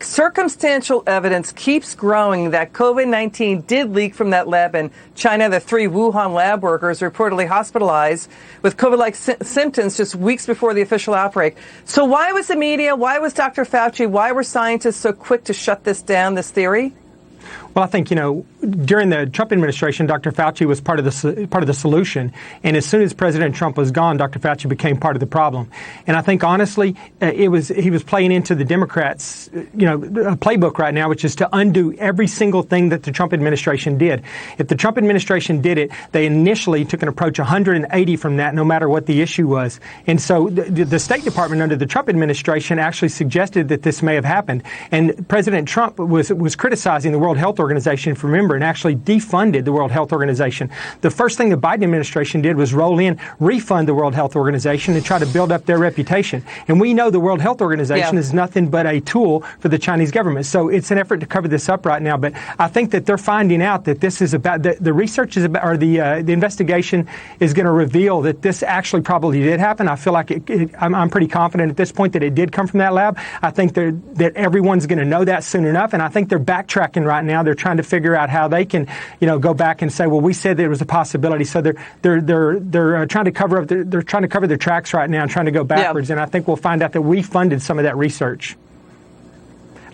circumstantial evidence keeps growing that COVID-19 did leak from that lab in China. The 3 Wuhan lab workers reportedly hospitalized with COVID-like symptoms just weeks before the official outbreak. So why was the media, why was Dr. Fauci, why were scientists so quick to shut this down, this theory? Well, I think, during the Trump administration, Dr. Fauci was part of the solution. And as soon as President Trump was gone, Dr. Fauci became part of the problem. And I think, honestly, he was playing into the Democrats', playbook right now, which is to undo every single thing that the Trump administration did. If the Trump administration did it, they initially took an approach 180 from that, no matter what the issue was. And so the State Department under the Trump administration actually suggested that this may have happened. And President Trump was criticizing the World Health Organization, if you remember, and actually defunded the World Health Organization. The first thing the Biden administration did was roll in, refund the World Health Organization and try to build up their reputation. And we know the World Health Organization is nothing but a tool for the Chinese government. So it's an effort to cover this up right now. But I think that they're finding out that this is about, the research is about, or the investigation is going to reveal that this actually probably did happen. I feel like I'm pretty confident at this point that it did come from that lab. I think that everyone's going to know that soon enough. And I think they're backtracking right now. They're trying to figure out how they can, go back and say, well, we said there was a possibility. So they're trying to cover up. They're trying to cover their tracks right now and trying to go backwards. And I think we'll find out that we funded some of that research.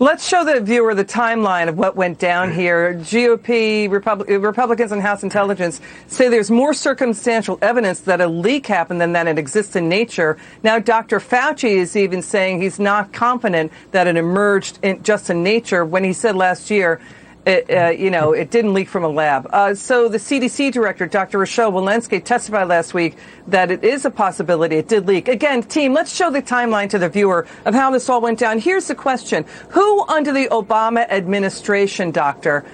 Let's show the viewer the timeline of what went down here. GOP, Republicans and House Intelligence say there's more circumstantial evidence that a leak happened than that it exists in nature. Now, Dr. Fauci is even saying he's not confident that it emerged just in nature when he said last year, it didn't leak from a lab. So the CDC director, Dr. Rochelle Walensky, testified last week that it is a possibility it did leak. Again, team, let's show the timeline to the viewer of how this all went down. Here's the question. Who under the Obama administration, doctor,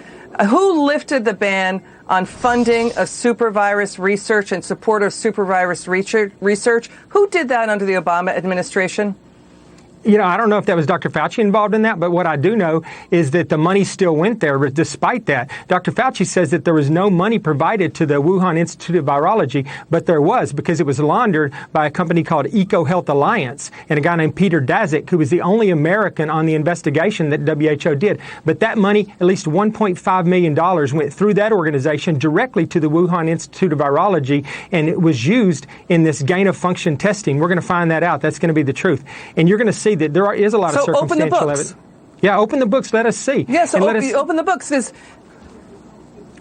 who lifted the ban on funding of supervirus research and support of supervirus research? Who did that under the Obama administration? I don't know if that was Dr. Fauci involved in that, but what I do know is that the money still went there. But despite that, Dr. Fauci says that there was no money provided to the Wuhan Institute of Virology, but there was, because it was laundered by a company called EcoHealth Alliance and a guy named Peter Daszak, who was the only American on the investigation that WHO did. But that money, at least $1.5 million, went through that organization directly to the Wuhan Institute of Virology, and it was used in this gain-of-function testing. We're going to find that out. That's going to be the truth. And you're going to see that there is a lot of circumstantial evidence. Yeah, open the books. Let us see. Yeah, so open the books.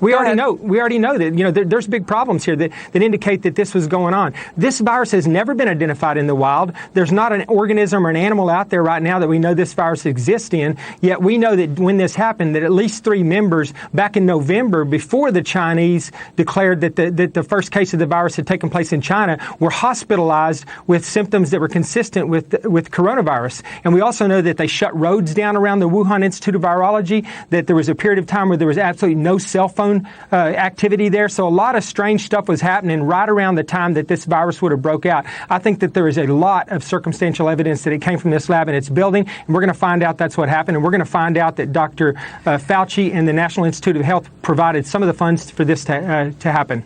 We already know that, there's big problems here that indicate that this was going on. This virus has never been identified in the wild. There's not an organism or an animal out there right now that we know this virus exists in. Yet we know that when this happened, that at least 3 members back in November, before the Chinese declared that the first case of the virus had taken place in China, were hospitalized with symptoms that were consistent with coronavirus. And we also know that they shut roads down around the Wuhan Institute of Virology, that there was a period of time where there was absolutely no cell phone activity there. So a lot of strange stuff was happening right around the time that this virus would have broke out. I think that there is a lot of circumstantial evidence that it came from this lab and its building, and we're going to find out that's what happened. And we're going to find out that Dr. Fauci and the National Institute of Health provided some of the funds for this to happen.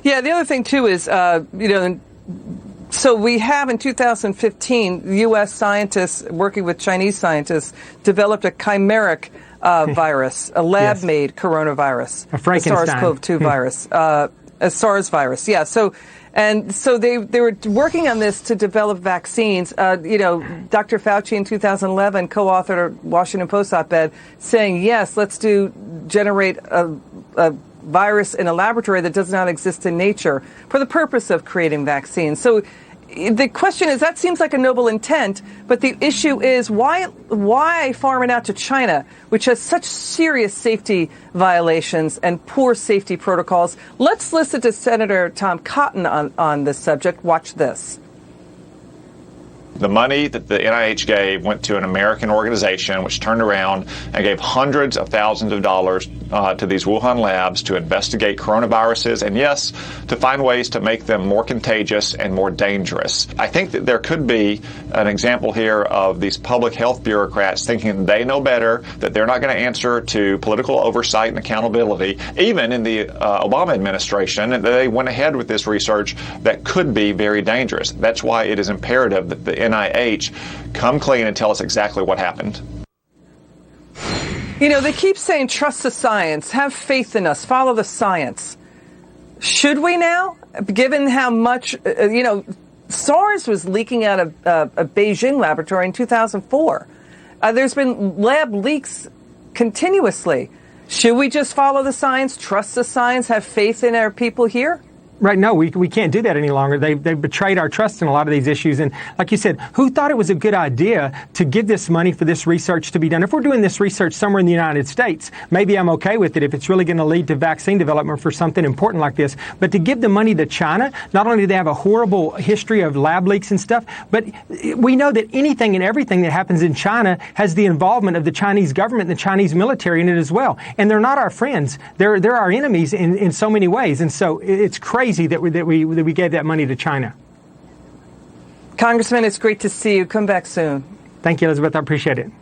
Yeah, the other thing, too, is, so we have in 2015, U.S. scientists working with Chinese scientists developed a chimeric virus, a lab-made coronavirus, a Frankenstein. SARS-CoV-2 virus, a SARS virus. Yeah. So they were working on this to develop vaccines. Dr. Fauci in 2011 co-authored a Washington Post op-ed saying, yes, let's generate a virus in a laboratory that does not exist in nature for the purpose of creating vaccines. So the question is, that seems like a noble intent, but the issue is why farm it out to China, which has such serious safety violations and poor safety protocols? Let's listen to Senator Tom Cotton on this subject. Watch this. The money that the NIH gave went to an American organization, which turned around and gave hundreds of thousands of dollars to these Wuhan labs to investigate coronaviruses and, yes, to find ways to make them more contagious and more dangerous. I think that there could be an example here of these public health bureaucrats thinking they know better, that they're not going to answer to political oversight and accountability. Even in the Obama administration, they went ahead with this research that could be very dangerous. That's why it is imperative that the NIH come clean and tell us exactly what happened. You know, they keep saying trust the science, have faith in us, follow the science. Should we now, given how much, SARS was leaking out of a Beijing laboratory in 2004. There's been lab leaks continuously. Should we just follow the science, trust the science, have faith in our people here? Right, no, we can't do that any longer. They've betrayed our trust in a lot of these issues. And like you said, who thought it was a good idea to give this money for this research to be done? If we're doing this research somewhere in the United States, maybe I'm okay with it if it's really going to lead to vaccine development for something important like this. But to give the money to China, not only do they have a horrible history of lab leaks and stuff, but we know that anything and everything that happens in China has the involvement of the Chinese government and the Chinese military in it as well. And they're not our friends. They're our enemies in so many ways. And so it's crazy that we gave that money to China. Congressman, it's great to see you. Come back soon. Thank you, Elizabeth. I appreciate it.